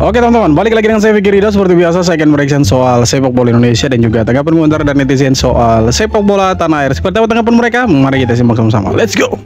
Oke teman-teman, balik lagi dengan saya Fikri Ridho. Seperti biasa saya akan mereaction soal sepak bola Indonesia dan juga tanggapan komentar dan netizen soal sepak bola tanah air. Seperti apa tanggapan mereka? Mari kita simak sama-sama. Let's go.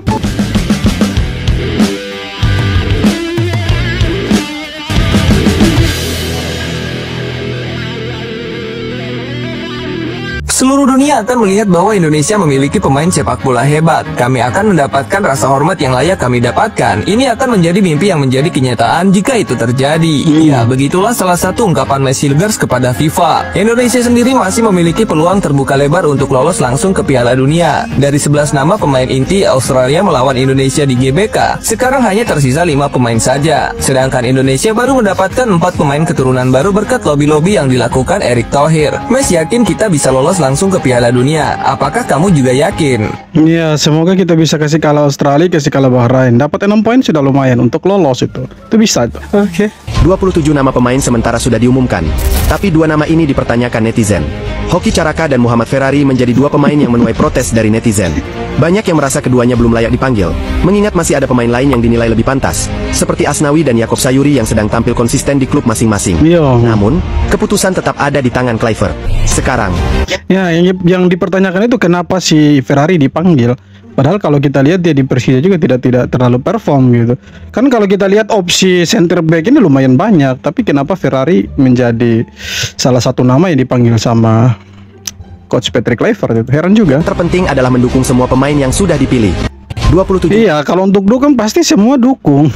Seluruh dunia akan melihat bahwa Indonesia memiliki pemain sepak bola hebat. Kami akan mendapatkan rasa hormat yang layak kami dapatkan. Ini akan menjadi mimpi yang menjadi kenyataan jika itu terjadi. Ya, begitulah salah satu ungkapan Messi Legers kepada FIFA. Indonesia sendiri masih memiliki peluang terbuka lebar untuk lolos langsung ke Piala Dunia. Dari 11 nama pemain inti Australia melawan Indonesia di GBK, sekarang hanya tersisa 5 pemain saja. Sedangkan Indonesia baru mendapatkan 4 pemain keturunan baru berkat lobby-lobby yang dilakukan Erick Thohir. Mes yakin kita bisa lolos langsung ke Piala Dunia. Apakah kamu juga yakin? Ya, semoga kita bisa kasih kalah Australia, kasih kalah Bahrain. Dapat 6 poin sudah lumayan untuk lolos itu. Itu bisa itu. Oke. 27 nama pemain sementara sudah diumumkan, tapi 2 nama ini dipertanyakan netizen. Hoki Caraka dan Muhammad Ferrari menjadi 2 pemain yang menuai protes dari netizen. Banyak yang merasa keduanya belum layak dipanggil, mengingat masih ada pemain lain yang dinilai lebih pantas, seperti Asnawi dan Yaakob Sayuri yang sedang tampil konsisten di klub masing-masing. Namun, keputusan tetap ada di tangan Kluivert. Sekarang, ya, yang dipertanyakan itu kenapa si Ferrari dipanggil? Padahal kalau kita lihat dia di Persija juga tidak terlalu perform gitu. Kan kalau kita lihat opsi center back ini lumayan banyak, tapi kenapa Ferrari menjadi salah satu nama yang dipanggil sama Coach Patrick Kluivert itu? Heran juga. terpenting adalah mendukung semua pemain yang sudah dipilih. 27. Iya, kalau untuk dukung pasti semua dukung.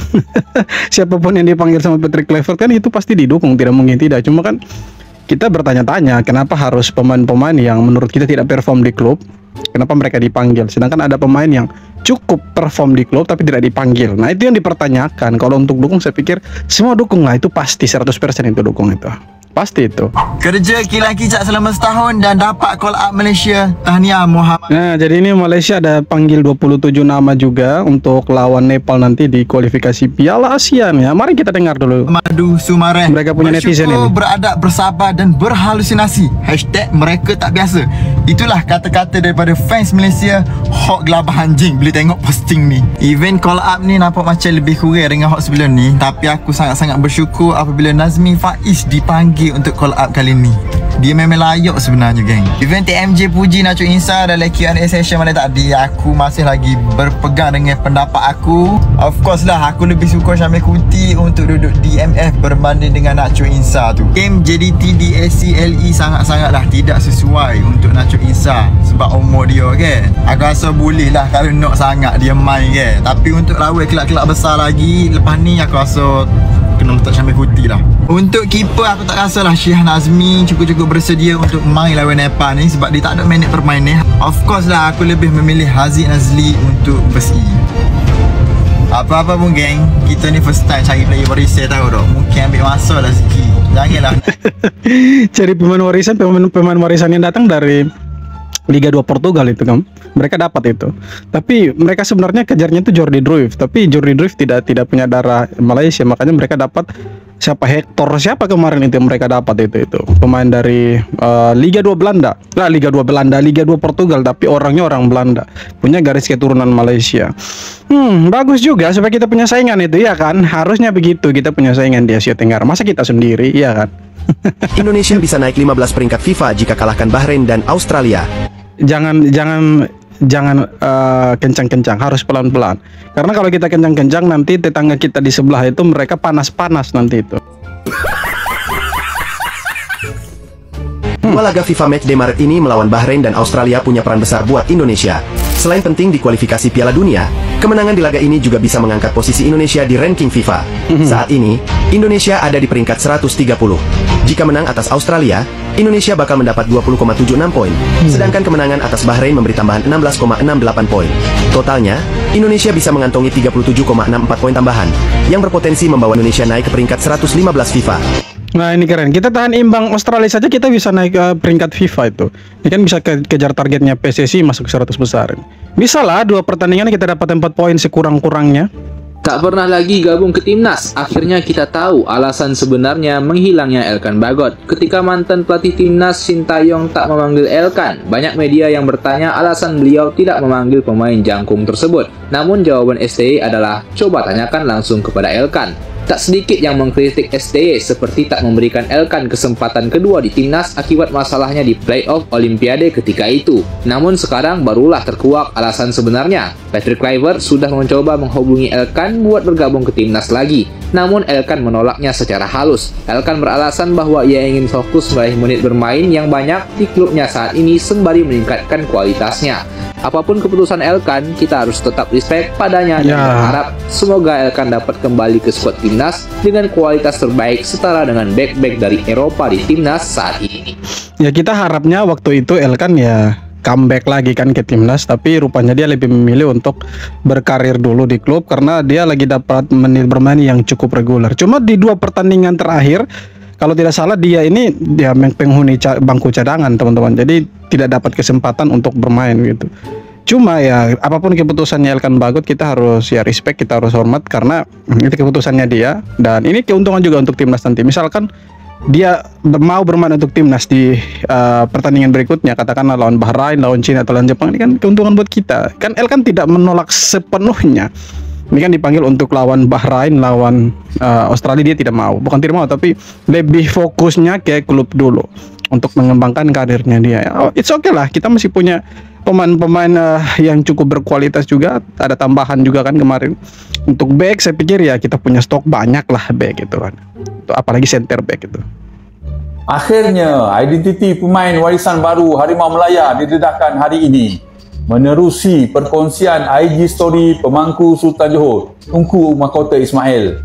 Siapapun yang dipanggil sama Patrick Kluivert kan itu pasti didukung, tidak mungkin tidak. Cuma kan kita bertanya-tanya kenapa harus pemain-pemain yang menurut kita tidak perform di klub, kenapa mereka dipanggil, sedangkan ada pemain yang cukup perform di klub tapi tidak dipanggil. Nah, itu yang dipertanyakan. Kalau untuk dukung saya pikir semua dukung lah, itu pasti 100% itu dukung itu. Pasti itu. Kerja kilang kicak selama setahun dan dapat call up Malaysia. Tahniah Muhammad. Nah, jadi ini Malaysia ada panggil 27 nama juga untuk lawan Nepal nanti di kualifikasi Piala ASEAN ya. Mari kita dengar dulu. Madu Sumareh. Mereka punya netizen ini. Beradab, bersabar dan berhalusinasi. Hashtag mereka tak biasa. Itulah kata-kata daripada fans Malaysia. Hok gelabah anjing bila tengok posting ni. Event call up ni nampak macam lebih kurang dengan hok sebelum ni. Tapi aku sangat-sangat bersyukur apabila Nazmi Faiz dipanggil untuk call up kali ni. Dia memang layak sebenarnya, geng. Event TMJ puji Nacho Insa dalam Q&A session malam tadi, aku masih lagi berpegang dengan pendapat aku. Of course lah, aku lebih suka Syamil Kuti untuk duduk DMF berbanding dengan Nacho Insa tu. Game JDT DSCLE sangat-sangatlah tidak sesuai untuk Nacho Insa sebab umur dia, kan. Aku rasa boleh lah kalau nak sangat dia main, kan. Tapi untuk lawan kelab-kelab besar lagi, lepas ni aku rasa kena letak Syamil Kuti lah. Untuk keeper aku tak rasa lah Syih Nazmi cukup-cukup bersedia untuk main lawan Nepal ni sebab dia tak ada minit permainan. Of course lah aku lebih memilih Haziq Nazli untuk besi. Apa-apa pun, geng, kita ni first time cari player warisan, tahu tak? Mungkin ambil masa lah sikit. Janganlah Cari pemain warisan yang datang dari Liga 2 Portugal itu kan. Mereka dapat itu. Tapi mereka sebenarnya kejarnya itu Jordi Cruyff, tapi Jordi Cruyff tidak punya darah Malaysia, makanya mereka dapat siapa, Hector siapa kemarin itu yang mereka dapat itu pemain dari Liga 2 Belanda. Nah, Liga 2 Belanda, Liga 2 Portugal, tapi orangnya orang Belanda, punya garis keturunan Malaysia. Bagus juga supaya kita punya saingan itu, ya kan? Harusnya begitu, kita punya saingan di Asia Tenggara. Masa kita sendiri, iya kan? Indonesia bisa naik 15 peringkat FIFA jika kalahkan Bahrain dan Australia. Jangan kencang-kencang, harus pelan-pelan. Karena kalau kita kencang-kencang nanti tetangga kita di sebelah itu mereka panas-panas nanti itu. 2 laga FIFA Matchday Maret ini melawan Bahrain dan Australia punya peran besar buat Indonesia. Selain penting di kualifikasi Piala Dunia, kemenangan di laga ini juga bisa mengangkat posisi Indonesia di ranking FIFA. Saat ini, Indonesia ada di peringkat 130. Jika menang atas Australia, Indonesia bakal mendapat 20,76 poin. Sedangkan kemenangan atas Bahrain memberi tambahan 16,68 poin. Totalnya, Indonesia bisa mengantongi 37,64 poin tambahan, yang berpotensi membawa Indonesia naik ke peringkat 115 FIFA. Nah, ini keren. Kita tahan imbang Australia saja kita bisa naik ke peringkat FIFA itu. Ini kan bisa kejar targetnya PSSI masuk 100 besar. Bisa lah 2 pertandingan kita dapat 4 poin sekurang-kurangnya. Tak pernah lagi gabung ke timnas, akhirnya kita tahu alasan sebenarnya menghilangnya Elkan Bagot. Ketika mantan pelatih timnas Sintayong tak memanggil Elkan, banyak media yang bertanya alasan beliau tidak memanggil pemain jangkung tersebut. Namun jawaban STY adalah coba tanyakan langsung kepada Elkan. Tak sedikit yang mengkritik STY seperti tak memberikan Elkan kesempatan kedua di timnas akibat masalahnya di playoff Olimpiade ketika itu. Namun sekarang barulah terkuak alasan sebenarnya. Patrick Kluivert sudah mencoba menghubungi Elkan buat bergabung ke timnas lagi. Namun Elkan menolaknya secara halus. Elkan beralasan bahwa ia ingin fokus meraih menit bermain yang banyak di klubnya saat ini sembari meningkatkan kualitasnya. Apapun keputusan Elkan, kita harus tetap respect padanya dan berharap semoga Elkan dapat kembali ke skuad timnas dengan kualitas terbaik setara dengan back-back dari Eropa di timnas saat ini. Ya kita harapnya waktu itu Elkan ya comeback lagi kan ke timnas, tapi rupanya dia lebih memilih untuk berkarir dulu di klub karena dia lagi dapat menit bermain yang cukup reguler. Cuma di 2 pertandingan terakhir, kalau tidak salah dia ini dia penghuni bangku cadangan teman-teman, jadi tidak dapat kesempatan untuk bermain gitu. Cuma ya apapun keputusannya Elkan Bagot, kita harus ya respect, kita harus hormat karena itu keputusannya dia, dan ini keuntungan juga untuk timnas nanti. Misalkan dia mau bermain untuk timnas di pertandingan berikutnya, katakanlah lawan Bahrain, lawan Cina atau lawan Jepang, ini kan keuntungan buat kita. Kan Elkan tidak menolak sepenuhnya. Ini kan dipanggil untuk lawan Bahrain, lawan Australia dia tidak mau. Bukan tidak mau, tapi lebih fokusnya ke klub dulu untuk mengembangkan karirnya dia. Oh, it's okay lah, kita masih punya pemain-pemain yang cukup berkualitas juga. Ada tambahan juga kan kemarin. Untuk back saya pikir ya kita punya stok banyak lah back gitu kan. Apalagi center back itu. Akhirnya identiti pemain warisan baru Harimau Melaya didedahkan hari ini. Menerusi perkongsian IG story pemangku Sultan Johor, Tunku Mahkota Ismail.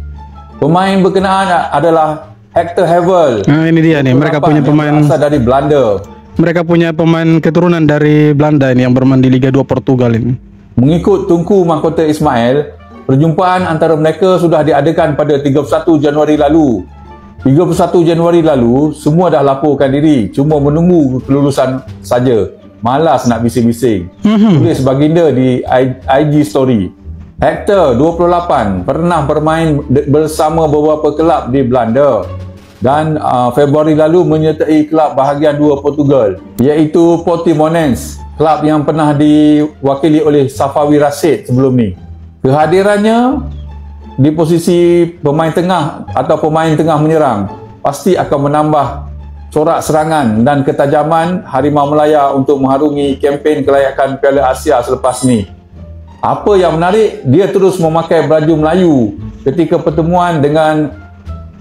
Pemain berkenaan adalah Hector Havel. Nah ini dia nih, mereka punya pemain asal dari Belanda. Mereka punya pemain keturunan dari Belanda ini yang bermain di Liga 2 Portugal ini. Mengikut Tunku Mahkota Ismail, perjumpaan antara mereka sudah diadakan pada 31 Januari lalu. 31 Januari lalu, semua dah laporkan diri, cuma menunggu kelulusan saja. Malas nak bising-bising. Tulis baginda di IG story. Hector 28 pernah bermain bersama beberapa kelab di Belanda dan Februari lalu menyertai kelab bahagian 2 Portugal, iaitu Portimonense, kelab yang pernah diwakili oleh Safawi Rashid sebelum ni. Kehadirannya di posisi pemain tengah atau pemain tengah menyerang pasti akan menambah corak serangan dan ketajaman Harimau Melaya untuk mengharungi kempen kelayakan Piala Asia selepas ni. Apa yang menarik, dia terus memakai baju Melayu ketika pertemuan dengan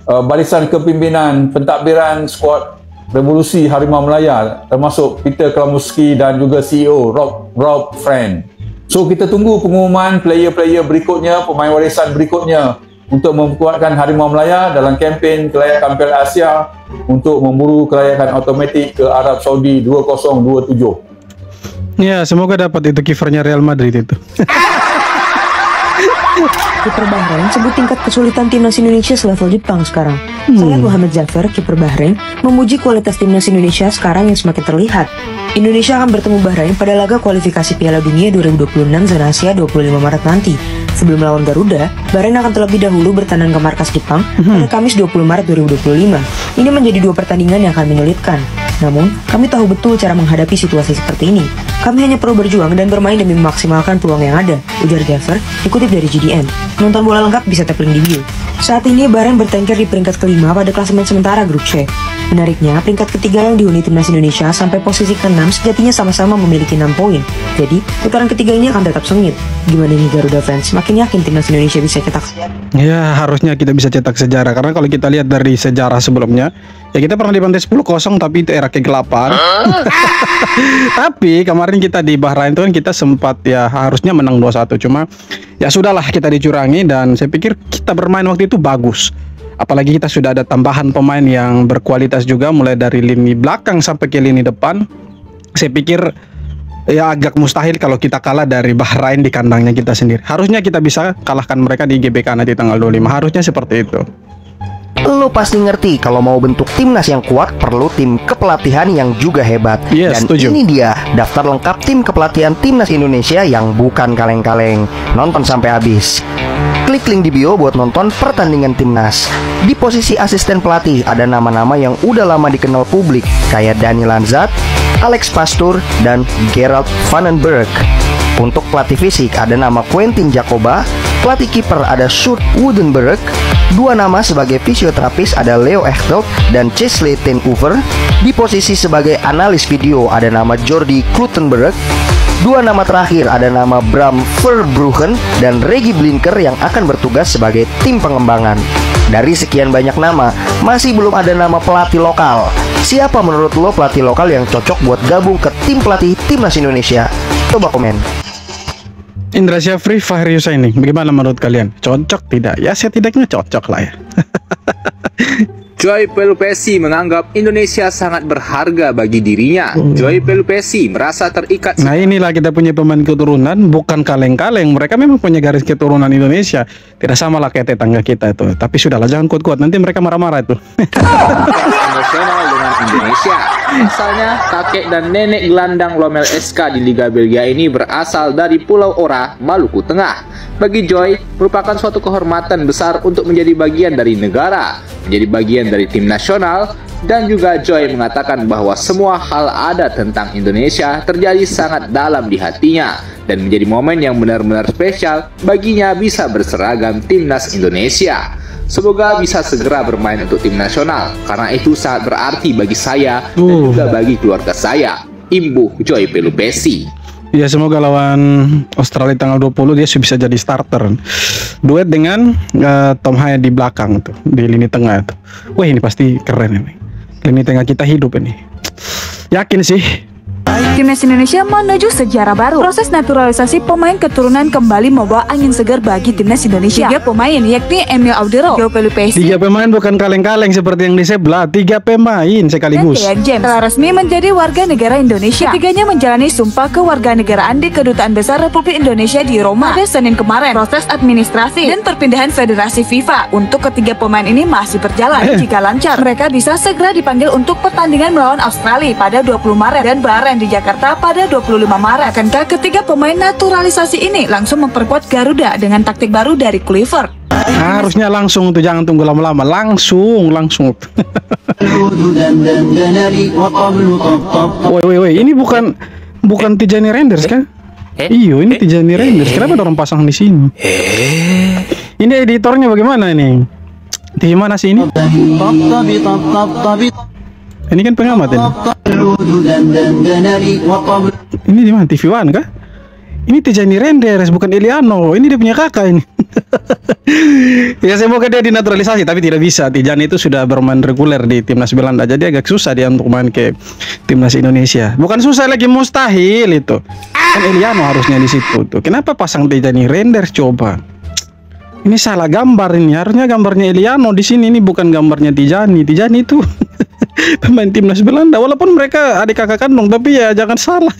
barisan kepimpinan pentadbiran skuad Revolusi Harimau Melaya, termasuk Peter Klamuski dan juga CEO Rob Friend. So kita tunggu pengumuman player-player berikutnya, pemain warisan berikutnya untuk memperkuatkan Harimau Melaya dalam kempen kelayakan Piala Asia untuk memburu kelayakan automatik ke Arab Saudi 2027. Ya, semoga dapat itu kipernya Real Madrid itu. Kiper Bahrain sebut tingkat kesulitan timnas Indonesia selevel Jepang sekarang. Sayat Muhammad Jafar, kiper Bahrain, memuji kualitas timnas Indonesia sekarang yang semakin terlihat. Indonesia akan bertemu Bahrain pada laga kualifikasi Piala Dunia 2026 zona Asia 25 Maret nanti. Sebelum melawan Garuda, Bahrain akan terlebih dahulu bertandang ke markas Jepang pada Kamis 20 Maret 2025. Ini menjadi 2 pertandingan yang akan menyulitkan. Namun, kami tahu betul cara menghadapi situasi seperti ini. Kami hanya perlu berjuang dan bermain demi memaksimalkan peluang yang ada, ujar Jafar, dikutip dari GDN. Nonton bola lengkap bisa tap-link di bio. Saat ini, Bahrain bertengger di peringkat kelima pada klasemen sementara grup C. Menariknya, peringkat ketiga yang dihuni timnas Indonesia sampai posisi ke-6 sejatinya sama-sama memiliki 6 poin. Jadi, putaran ketiga ini akan tetap sengit. Gimana nih Garuda fans? Makin yakin timnas Indonesia bisa cetak sejarah? Ya, harusnya kita bisa cetak sejarah. Karena kalau kita lihat dari sejarah sebelumnya, ya kita pernah dibantai 10-0, tapi itu era kegelapan. Tapi kemarin kita di Bahrain itu kan kita sempat ya harusnya menang 2-1. Cuma ya sudahlah, kita dicurangi dan saya pikir kita bermain waktu itu bagus. Apalagi kita sudah ada tambahan pemain yang berkualitas juga, mulai dari lini belakang sampai ke lini depan. Saya pikir ya agak mustahil kalau kita kalah dari Bahrain di kandangnya kita sendiri. Harusnya kita bisa kalahkan mereka di GBK nanti tanggal 25. Harusnya seperti itu. Lo pasti ngerti kalau mau bentuk timnas yang kuat perlu tim kepelatihan yang juga hebat. Yes, dan setuju. ini dia daftar lengkap tim kepelatihan timnas Indonesia yang bukan kaleng-kaleng. Nonton sampai habis. Klik link di bio buat nonton pertandingan timnas. Di posisi asisten pelatih ada nama-nama yang udah lama dikenal publik, kayak Dani Lanzat, Alex Pastur, dan Gerald Vandenberg. Untuk pelatih fisik ada nama Quentin Jacoba, pelatih kiper ada Sjoerd Woudenberg, Dua nama sebagai fisioterapis ada Leo Echtold dan Chesley ten Hoover. Di posisi sebagai analis video ada nama Jordi Klutenberg. Dua nama terakhir ada nama Bram Verbruggen dan Reggie Blinker yang akan bertugas sebagai tim pengembangan. Dari sekian banyak nama, masih belum ada nama pelatih lokal. Siapa menurut lo pelatih lokal yang cocok buat gabung ke tim pelatih Timnas Indonesia? Coba komen. Indra Syafri, Fahri Husaini, bagaimana menurut kalian? Cocok tidak? Ya setidaknya cocok lah ya. Joy Pelupesi menganggap Indonesia sangat berharga bagi dirinya. Joy Pelupesi merasa terikat. Nah inilah kita punya pemain keturunan, bukan kaleng-kaleng. Mereka memang punya garis keturunan Indonesia. Tidak sama lah kayak tetangga kita itu. Tapi sudahlah, jangan kuat-kuat, nanti mereka marah-marah itu. Emosional dengan Indonesia. Asalnya kakek dan nenek gelandang Lomel SK di Liga Belgia ini berasal dari Pulau Ora, Maluku Tengah. Bagi Joy, merupakan suatu kehormatan besar untuk menjadi bagian dari negara, menjadi bagian dari tim nasional, dan juga Joy mengatakan bahwa semua hal ada tentang Indonesia terjadi sangat dalam di hatinya dan menjadi momen yang benar-benar spesial baginya bisa berseragam Timnas Indonesia. Semoga bisa segera bermain untuk tim nasional, karena itu sangat berarti bagi saya dan juga bagi keluarga saya. Imbuh Joy Pelupesi. Ya semoga lawan Australia tanggal 20 dia bisa jadi starter. Duet dengan Tom Haya di belakang tuh, di lini tengah tuh. Wah ini pasti keren ini. Lini tengah kita hidup ini. Yakin sih. Timnas Indonesia menuju sejarah baru. Proses naturalisasi pemain keturunan kembali membawa angin segar bagi Timnas Indonesia. 3 pemain yakni Emil Audero, Joy Pelupesi, 3 pemain bukan kaleng-kaleng seperti yang di sebelah. 3 pemain sekaligus. dan James telah resmi menjadi warga negara Indonesia. Ketiganya menjalani sumpah kewarganegaraan di Kedutaan Besar Republik Indonesia di Roma pada Senin kemarin. Proses administrasi dan perpindahan Federasi FIFA untuk ketiga pemain ini masih berjalan. Jika lancar, mereka bisa segera dipanggil untuk pertandingan melawan Australia pada 20 Maret dan Bahrain di Jakarta pada 25 Maret. Akankah ketiga pemain naturalisasi ini langsung memperkuat Garuda dengan taktik baru dari Kluivert? Harusnya langsung tuh, jangan tunggu lama-lama. Langsung. Woi, ini bukan Tijani Renders kan? Iyo, ini Tijani Renders. Kenapa orang pasang di sini? Ini editornya bagaimana ini? Di mana sih ini? Ini kan pengamat ini. Ini di mana? TV One kah? Ini Tijani Renders, bukan Eliano. Ini dia punya kakak ini. Ya semoga dia dinaturalisasi, tapi tidak bisa. Tijani itu sudah bermain reguler di timnas Belanda, jadi agak susah dia untuk main ke timnas Indonesia. Bukan susah lagi, mustahil itu. Kan Eliano harusnya di situ tuh. Kenapa pasang Tijani Renders coba? Ini salah gambar ini. Harusnya gambarnya Eliano di sini. Ini bukan gambarnya Tijani. Tijani itu pemain timnas Belanda. Walaupun mereka adik kakak kandung, tapi ya jangan salah.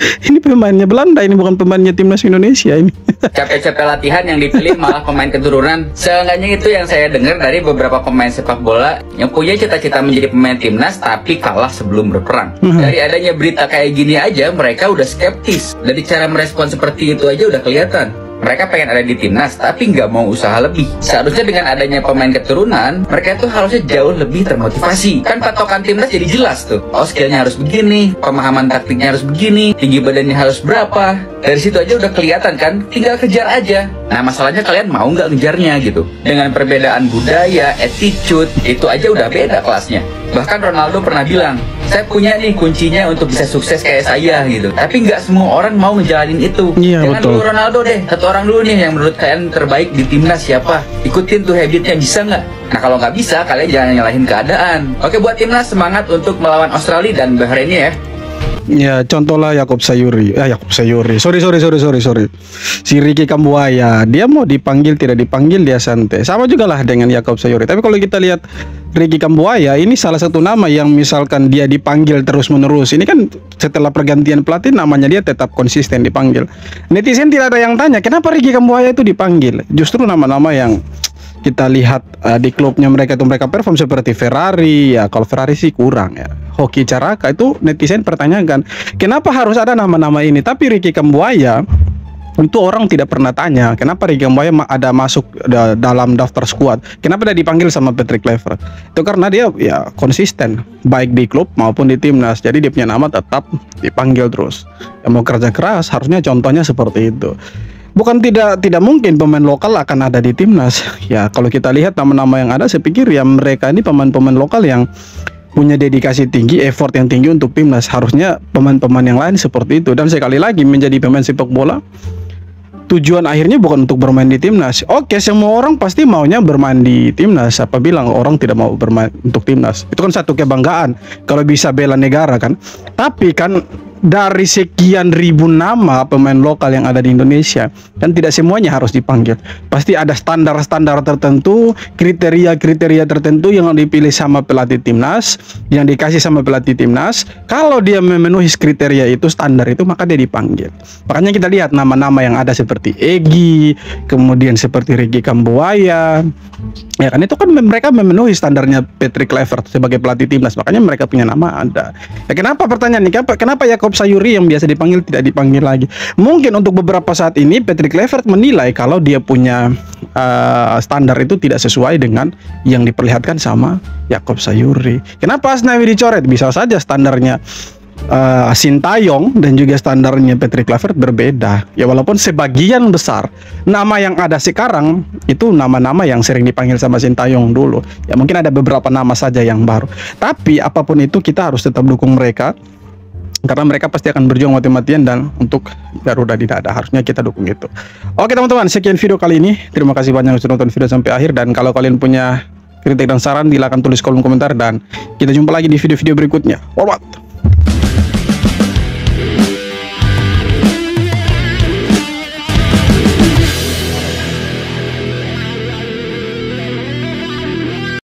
Ini pemainnya Belanda, ini bukan pemainnya timnas Indonesia ini. Capek-capek latihan yang dipilih malah pemain keturunan. Seenggaknya itu yang saya dengar dari beberapa pemain sepak bola yang punya cita-cita menjadi pemain timnas tapi kalah sebelum berperang. Dari adanya berita kayak gini aja mereka udah skeptis. Dari cara merespon seperti itu aja udah kelihatan. Mereka pengen ada di timnas tapi nggak mau usaha lebih. Seharusnya dengan adanya pemain keturunan, mereka tuh harusnya jauh lebih termotivasi. Kan patokan timnas jadi jelas tuh. Oh, skillnya harus begini, pemahaman taktiknya harus begini, tinggi badannya harus berapa. Dari situ aja udah kelihatan kan, tinggal kejar aja. Nah masalahnya kalian mau nggak ngejarnya gitu. Dengan perbedaan budaya, attitude, itu aja udah beda kelasnya. Bahkan Ronaldo pernah bilang, saya punya nih kuncinya untuk bisa sukses kayak saya gitu. Tapi nggak semua orang mau ngejalanin itu. Iya, Jangan betul. dulu Ronaldo deh, satu orang dulu nih yang menurut kalian terbaik di timnas siapa. Ikutin tuh habitnya, bisa nggak? Nah kalau nggak bisa, kalian jangan nyalahin keadaan. Oke, buat timnas semangat untuk melawan Australia dan Bahrain ya. Ya contohlah Yakob Sayuri. Sorry. Si Ricky Kambuaya, dia mau dipanggil tidak dipanggil dia santai. Sama juga lah dengan Yakob Sayuri. Tapi kalau kita lihat Ricky Kambuaya, ini salah satu nama yang misalkan dia dipanggil terus menerus. Ini kan setelah pergantian pelatih namanya dia tetap konsisten dipanggil. Netizen tidak ada yang tanya kenapa Ricky Kambuaya itu dipanggil. Justru nama-nama yang kita lihat di klubnya mereka itu mereka perform seperti Ferrari. Ya kalau Ferrari sih kurang ya. Hoki Caraka itu netizen pertanyakan kenapa harus ada nama-nama ini. Tapi Ricky Kambuaya itu orang tidak pernah tanya kenapa Ricky Kambuaya ada masuk dalam daftar skuad. Kenapa dia dipanggil sama Patrick Kluivert? Itu karena dia ya konsisten baik di klub maupun di timnas. Jadi dia punya nama tetap dipanggil terus. Yang mau kerja keras harusnya contohnya seperti itu. bukan tidak mungkin pemain lokal akan ada di timnas. Ya kalau kita lihat nama-nama yang ada, saya pikir ya mereka ini pemain-pemain lokal yang punya dedikasi tinggi, effort yang tinggi untuk timnas. Harusnya pemain-pemain yang lain seperti itu. Dan sekali lagi, menjadi pemain sepak bola tujuan akhirnya bukan untuk bermain di timnas. Oke, semua orang pasti maunya bermain di timnas. Siapa bilang orang tidak mau bermain untuk timnas? Itu kan satu kebanggaan kalau bisa bela negara kan. Tapi kan dari sekian ribu nama pemain lokal yang ada di Indonesia, dan tidak semuanya harus dipanggil. Pasti ada standar-standar tertentu, kriteria-kriteria tertentu yang dipilih sama pelatih timnas, yang dikasih sama pelatih timnas. Kalau dia memenuhi kriteria itu, standar itu, maka dia dipanggil. Makanya kita lihat nama-nama yang ada seperti Egy, kemudian seperti Ricky Kambuaya. Ya kan, itu kan mereka memenuhi standarnya Patrick Kluivert sebagai pelatih timnas. Makanya mereka punya nama ada. Ya kenapa pertanyaan ini? Kenapa Yaakob Sayuri yang biasa dipanggil tidak dipanggil lagi? Mungkin untuk beberapa saat ini Patrick Kluivert menilai kalau dia punya standar itu tidak sesuai dengan yang diperlihatkan sama Yaakob Sayuri. Kenapa Asnawi dicoret? Bisa saja standarnya Sintayong dan juga standarnya Patrick Kluivert berbeda. Ya walaupun sebagian besar nama yang ada sekarang itu nama-nama yang sering dipanggil sama Sintayong dulu. Ya mungkin ada beberapa nama saja yang baru. Tapi apapun itu kita harus tetap dukung mereka, karena mereka pasti akan berjuang mati-matian dan untuk Garuda di dada. Harusnya kita dukung itu. Oke teman-teman, sekian video kali ini. Terima kasih banyak sudah nonton video sampai akhir. Dan kalau kalian punya kritik dan saran, silakan tulis kolom komentar. Dan kita jumpa lagi di video-video berikutnya. Forward.